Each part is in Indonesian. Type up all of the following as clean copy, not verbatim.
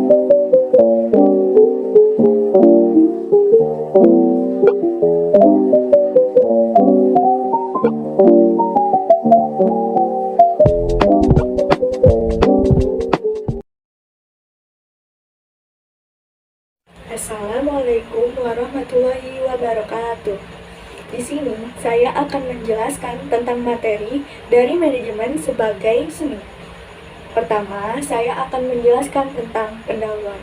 Assalamualaikum warahmatullahi wabarakatuh. Di sini saya akan menjelaskan tentang materi dari manajemen sebagai seni. Pertama, saya akan menjelaskan tentang pendahuluan.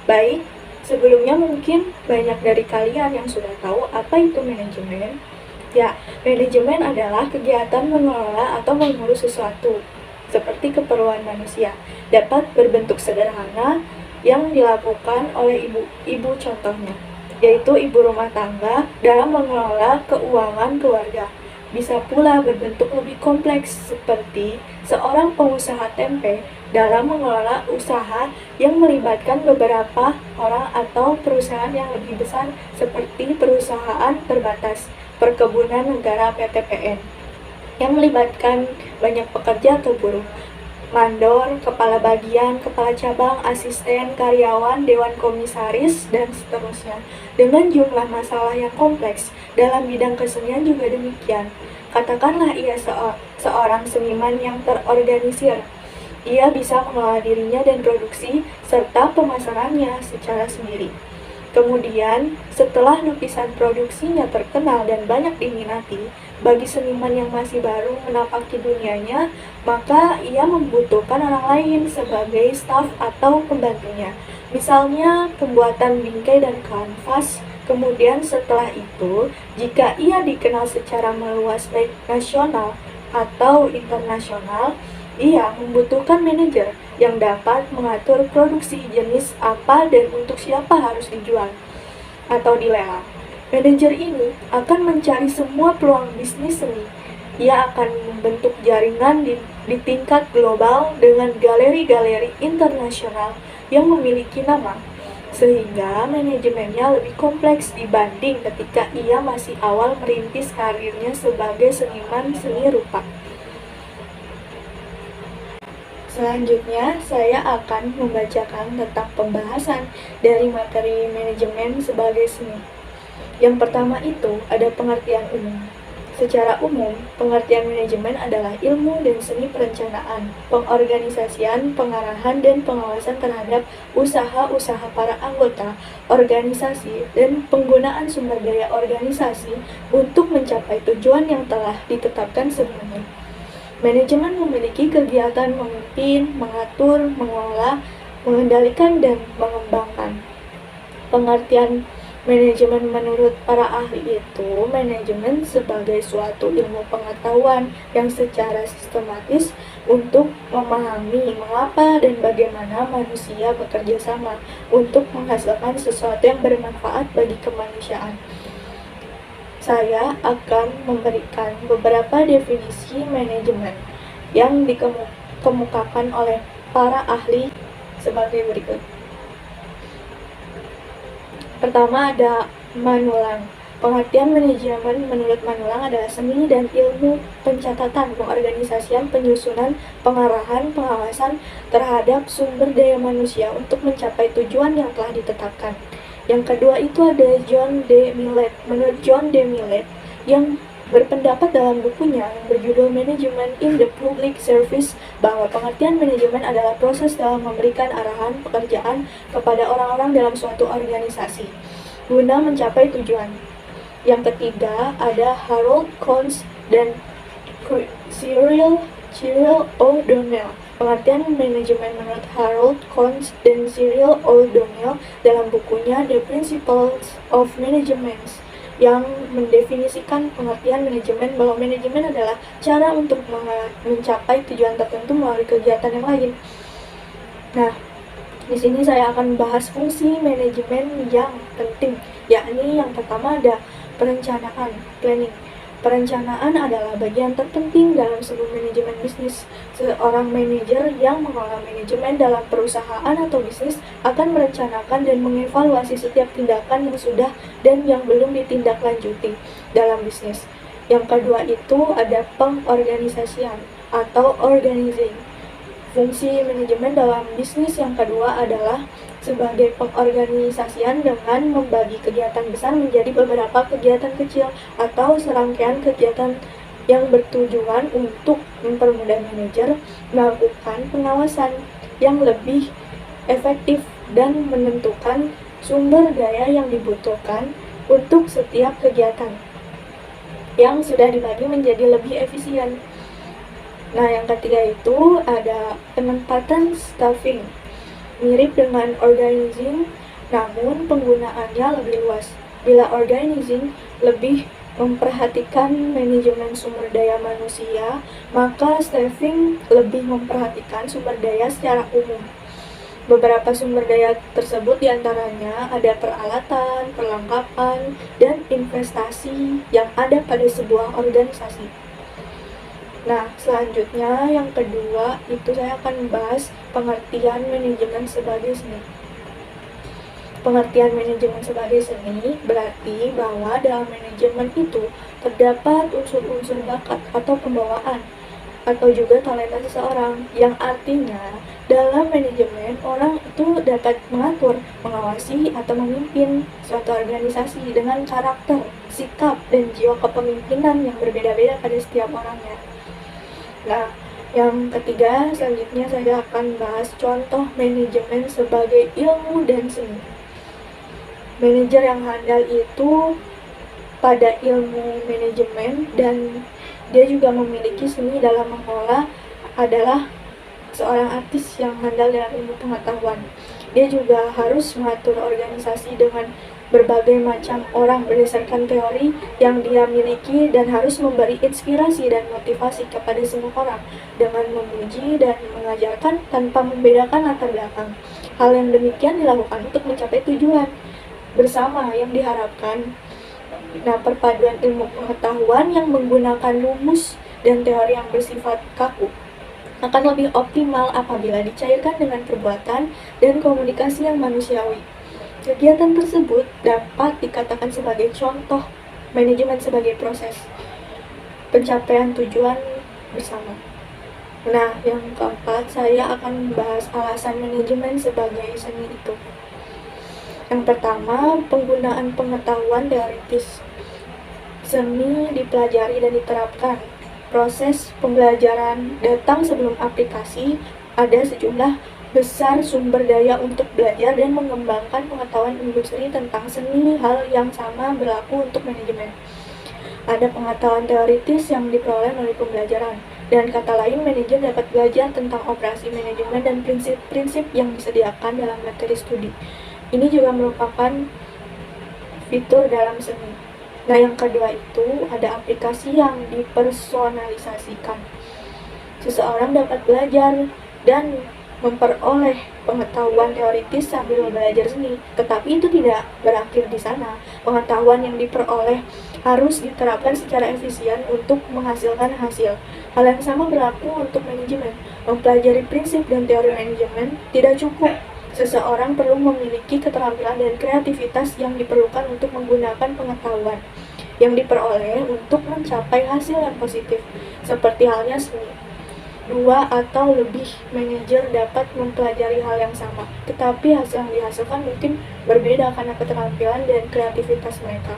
Baik, sebelumnya mungkin banyak dari kalian yang sudah tahu apa itu manajemen. Ya, manajemen adalah kegiatan mengelola atau mengurus sesuatu, seperti keperluan manusia. Dapat berbentuk sederhana yang dilakukan oleh ibu-ibu contohnya, yaitu ibu rumah tangga dalam mengelola keuangan keluarga. Bisa pula berbentuk lebih kompleks seperti seorang pengusaha tempe dalam mengelola usaha yang melibatkan beberapa orang atau perusahaan yang lebih besar seperti perusahaan terbatas perkebunan negara PTPN yang melibatkan banyak pekerja atau buruh. Mandor, kepala bagian, kepala cabang, asisten, karyawan, dewan komisaris, dan seterusnya. Dengan jumlah masalah yang kompleks, dalam bidang kesenian juga demikian. Katakanlah ia seorang seniman yang terorganisir. Ia bisa mengelola dirinya dan produksi, serta pemasarannya secara sendiri. Kemudian, setelah lukisan produksinya terkenal dan banyak diminati, bagi seniman yang masih baru menapaki dunianya, maka ia membutuhkan orang lain sebagai staf atau pembantunya. Misalnya, pembuatan bingkai dan kanvas. Kemudian setelah itu, jika ia dikenal secara meluas baik nasional atau internasional, ia membutuhkan manajer yang dapat mengatur produksi jenis apa dan untuk siapa harus dijual atau dilelang. Manajer ini akan mencari semua peluang bisnis seni. Ia akan membentuk jaringan di tingkat global dengan galeri-galeri internasional yang memiliki nama, sehingga manajemennya lebih kompleks dibanding ketika ia masih awal merintis karirnya sebagai seniman seni rupa. Selanjutnya, saya akan membacakan tentang pembahasan dari materi manajemen sebagai seni. Yang pertama itu ada pengertian umum. Secara umum, pengertian manajemen adalah ilmu dan seni perencanaan, pengorganisasian, pengarahan, dan pengawasan terhadap usaha-usaha para anggota organisasi dan penggunaan sumber daya organisasi untuk mencapai tujuan yang telah ditetapkan sebelumnya. Manajemen memiliki kegiatan memimpin, mengatur, mengelola, mengendalikan, dan mengembangkan. Pengertian manajemen menurut para ahli itu, manajemen sebagai suatu ilmu pengetahuan yang secara sistematis untuk memahami mengapa dan bagaimana manusia bekerja sama untuk menghasilkan sesuatu yang bermanfaat bagi kemanusiaan. Saya akan memberikan beberapa definisi manajemen yang dikemukakan oleh para ahli sebagai berikut. Pertama ada Manulang. Pengertian manajemen menurut Manulang adalah seni dan ilmu pencatatan, pengorganisasian, penyusunan, pengarahan, pengawasan terhadap sumber daya manusia untuk mencapai tujuan yang telah ditetapkan. Yang kedua itu ada John D. Millet. Menurut John D. Millet, yang berpendapat dalam bukunya yang berjudul Management in the Public Service, bahwa pengertian manajemen adalah proses dalam memberikan arahan pekerjaan kepada orang-orang dalam suatu organisasi guna mencapai tujuan. Yang ketiga ada Harold Kohns dan Cyril O'Donnell. Pengertian manajemen menurut Harold Kohns dan Cyril O'Donnell dalam bukunya The Principles of Management, yang mendefinisikan pengertian manajemen bahwa manajemen adalah cara untuk mencapai tujuan tertentu melalui kegiatan yang lain. Nah, di sini saya akan membahas fungsi manajemen yang penting, yakni yang pertama ada perencanaan, planning. Perencanaan adalah bagian terpenting dalam sebuah manajemen bisnis. Seorang manajer yang mengelola manajemen dalam perusahaan atau bisnis akan merencanakan dan mengevaluasi setiap tindakan yang sudah dan yang belum ditindaklanjuti dalam bisnis. Yang kedua itu ada pengorganisasian atau organizing. Fungsi manajemen dalam bisnis yang kedua adalah sebagai pengorganisasian dengan membagi kegiatan besar menjadi beberapa kegiatan kecil atau serangkaian kegiatan yang bertujuan untuk mempermudah manajer melakukan pengawasan yang lebih efektif dan menentukan sumber daya yang dibutuhkan untuk setiap kegiatan yang sudah dibagi menjadi lebih efisien. Nah, yang ketiga itu ada penempatan staffing. Mirip dengan organizing, namun penggunaannya lebih luas. Bila organizing lebih memperhatikan manajemen sumber daya manusia, maka staffing lebih memperhatikan sumber daya secara umum. Beberapa sumber daya tersebut diantaranya ada peralatan, perlengkapan, dan investasi yang ada pada sebuah organisasi. Nah, selanjutnya yang kedua itu saya akan membahas pengertian manajemen sebagai seni. Pengertian manajemen sebagai seni berarti bahwa dalam manajemen itu terdapat unsur-unsur bakat atau pembawaan atau juga talenta seseorang, yang artinya dalam manajemen orang itu dapat mengatur, mengawasi, atau memimpin suatu organisasi dengan karakter, sikap, dan jiwa kepemimpinan yang berbeda-beda pada setiap orangnya. Nah, yang ketiga, selanjutnya saya akan bahas contoh manajemen sebagai ilmu dan seni. Manajer yang handal itu pada ilmu manajemen dan dia juga memiliki seni dalam mengolah adalah seorang artis yang handal dalam ilmu pengetahuan. Dia juga harus mengatur organisasi dengan berbagai macam orang berdasarkan teori yang dia miliki dan harus memberi inspirasi dan motivasi kepada semua orang dengan memuji dan mengajarkan tanpa membedakan latar belakang. Hal yang demikian dilakukan untuk mencapai tujuan bersama yang diharapkan. Nah, perpaduan ilmu pengetahuan yang menggunakan rumus dan teori yang bersifat kaku akan lebih optimal apabila dicairkan dengan perbuatan dan komunikasi yang manusiawi. Kegiatan tersebut dapat dikatakan sebagai contoh manajemen sebagai proses pencapaian tujuan bersama. Nah, yang keempat, saya akan membahas alasan manajemen sebagai seni itu. Yang pertama, penggunaan pengetahuan teoritis. Seni dipelajari dan diterapkan. Proses pembelajaran datang sebelum aplikasi. Ada sejumlah besar sumber daya untuk belajar dan mengembangkan pengetahuan industri tentang seni. Hal yang sama berlaku untuk manajemen. Ada pengetahuan teoritis yang diperoleh melalui pembelajaran. Dan kata lain, manajer dapat belajar tentang operasi manajemen dan prinsip-prinsip yang disediakan dalam materi studi. Ini juga merupakan fitur dalam seni. Nah, yang kedua itu ada aplikasi yang dipersonalisasikan. Seseorang dapat belajar dan memperoleh pengetahuan teoritis sambil belajar seni, tetapi itu tidak berakhir di sana. Pengetahuan yang diperoleh harus diterapkan secara efisien untuk menghasilkan hasil. Hal yang sama berlaku untuk manajemen. Mempelajari prinsip dan teori manajemen tidak cukup. Seseorang perlu memiliki keterampilan dan kreativitas yang diperlukan untuk menggunakan pengetahuan yang diperoleh untuk mencapai hasil yang positif, seperti halnya seni. Dua atau lebih manajer dapat mempelajari hal yang sama, tetapi hasil yang dihasilkan mungkin berbeda karena keterampilan dan kreativitas mereka.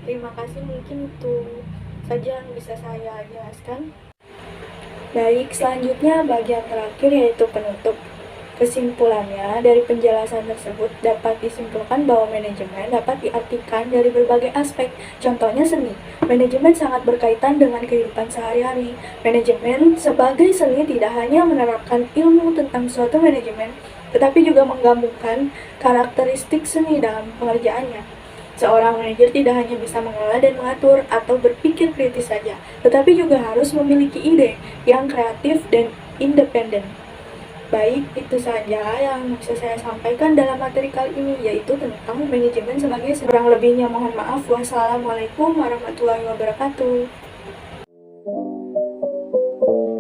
Terima kasih, mungkin itu saja yang bisa saya jelaskan. Baik, selanjutnya bagian terakhir yaitu penutup. Kesimpulannya, dari penjelasan tersebut dapat disimpulkan bahwa manajemen dapat diartikan dari berbagai aspek. Contohnya seni. Manajemen sangat berkaitan dengan kehidupan sehari-hari. Manajemen sebagai seni tidak hanya menerapkan ilmu tentang suatu manajemen, tetapi juga menggabungkan karakteristik seni dalam pengerjaannya. Seorang manajer tidak hanya bisa mengelola dan mengatur atau berpikir kritis saja, tetapi juga harus memiliki ide yang kreatif dan independen. Baik, itu saja yang bisa saya sampaikan dalam materi kali ini, yaitu tentang manajemen sebagai kurang lebihnya mohon maaf. Wassalamualaikum warahmatullahi wabarakatuh.